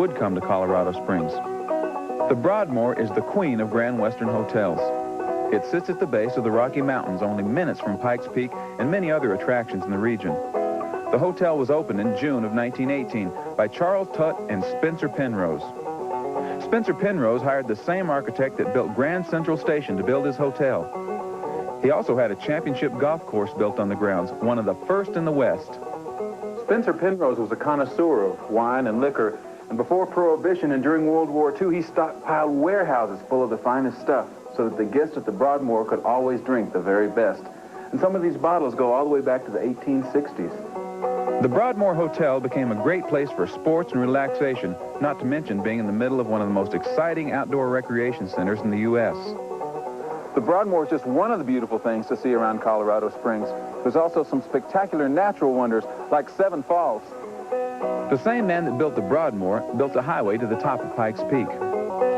would come to Colorado Springs. The Broadmoor is the queen of Grand Western hotels. It sits at the base of the Rocky Mountains, only minutes from Pikes Peak and many other attractions in the region. The hotel was opened in June of 1918 by Charles Tutt and Spencer Penrose. Spencer Penrose hired the same architect that built Grand Central Station to build his hotel. He also had a championship golf course built on the grounds, one of the first in the West. Spencer Penrose was a connoisseur of wine and liquor, and before Prohibition and during World War II, he stockpiled warehouses full of the finest stuff so that the guests at the Broadmoor could always drink the very best. And some of these bottles go all the way back to the 1860s. The Broadmoor Hotel became a great place for sports and relaxation, not to mention being in the middle of one of the most exciting outdoor recreation centers in the U.S. The Broadmoor is just one of the beautiful things to see around Colorado Springs. There's also some spectacular natural wonders, like Seven Falls. The same man that built the Broadmoor built a highway to the top of Pikes Peak.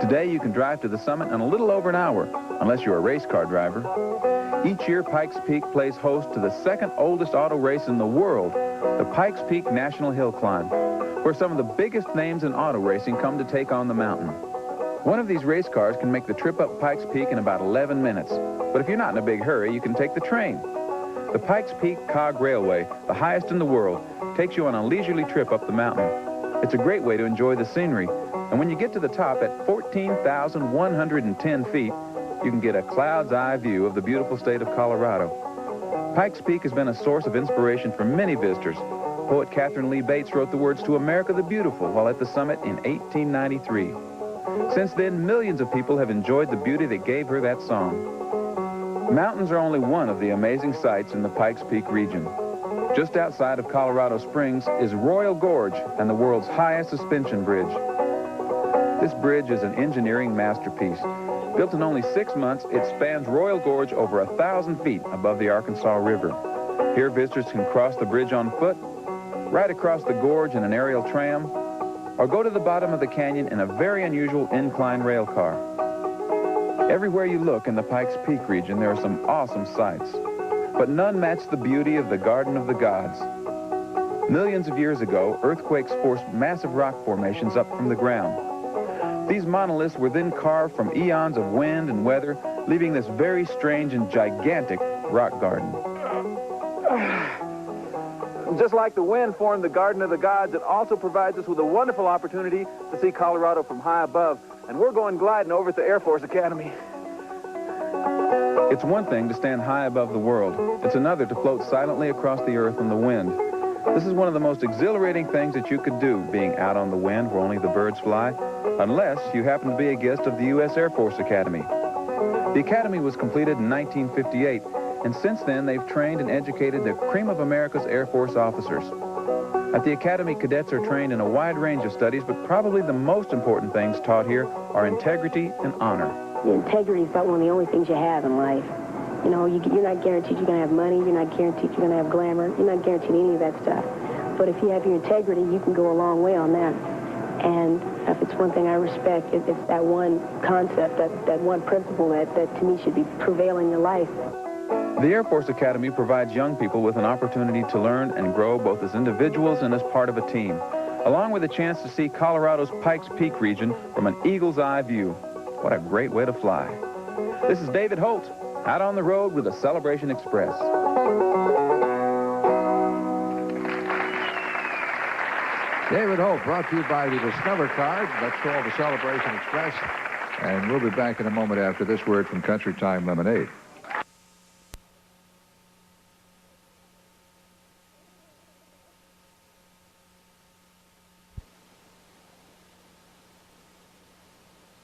Today, you can drive to the summit in a little over an hour, unless you're a race car driver. Each year, Pikes Peak plays host to the second oldest auto race in the world, the Pikes Peak National Hill Climb, where some of the biggest names in auto racing come to take on the mountain. One of these race cars can make the trip up Pikes Peak in about 11 minutes. But if you're not in a big hurry, you can take the train. The Pikes Peak Cog Railway, the highest in the world, takes you on a leisurely trip up the mountain. It's a great way to enjoy the scenery. And when you get to the top at 14,110 feet, you can get a cloud's eye view of the beautiful state of Colorado. Pikes Peak has been a source of inspiration for many visitors. Poet Catherine Lee Bates wrote the words to America the Beautiful while at the summit in 1893. Since then, millions of people have enjoyed the beauty that gave her that song. Mountains are only one of the amazing sights in the Pikes Peak region. Just outside of Colorado Springs is Royal Gorge and the world's highest suspension bridge. This bridge is an engineering masterpiece. Built in only 6 months, it spans Royal Gorge over 1,000 feet above the Arkansas River. Here, visitors can cross the bridge on foot, ride across the gorge in an aerial tram, or go to the bottom of the canyon in a very unusual incline rail car. Everywhere you look in the Pikes Peak region, there are some awesome sights, but none match the beauty of the Garden of the Gods. Millions of years ago, earthquakes forced massive rock formations up from the ground. These monoliths were then carved from eons of wind and weather, leaving this very strange and gigantic rock garden. Just like the wind formed the Garden of the Gods, it also provides us with a wonderful opportunity to see Colorado from high above. And we're going gliding over at the Air Force Academy. It's one thing to stand high above the world. It's another to float silently across the earth in the wind. This is one of the most exhilarating things that you could do, being out on the wind where only the birds fly, unless you happen to be a guest of the U.S. Air Force Academy. The Academy was completed in 1958. And since then, they've trained and educated the cream of America's Air Force officers. At the Academy, cadets are trained in a wide range of studies, but probably the most important things taught here are integrity and honor. Integrity is about one of the only things you have in life. You know, you're not guaranteed you're going to have money, you're not guaranteed you're going to have glamour, you're not guaranteed any of that stuff. But if you have your integrity, you can go a long way on that. And if it's one thing I respect, it's that one concept, that one principle that to me should be prevailing in your life. The Air Force Academy provides young people with an opportunity to learn and grow both as individuals and as part of a team, along with a chance to see Colorado's Pikes Peak region from an eagle's eye view. What a great way to fly. This is David Holt, out on the road with the Celebration Express. David Holt, brought to you by the Discover card. That's called the Celebration Express. And we'll be back in a moment after this word from Country Time Lemonade.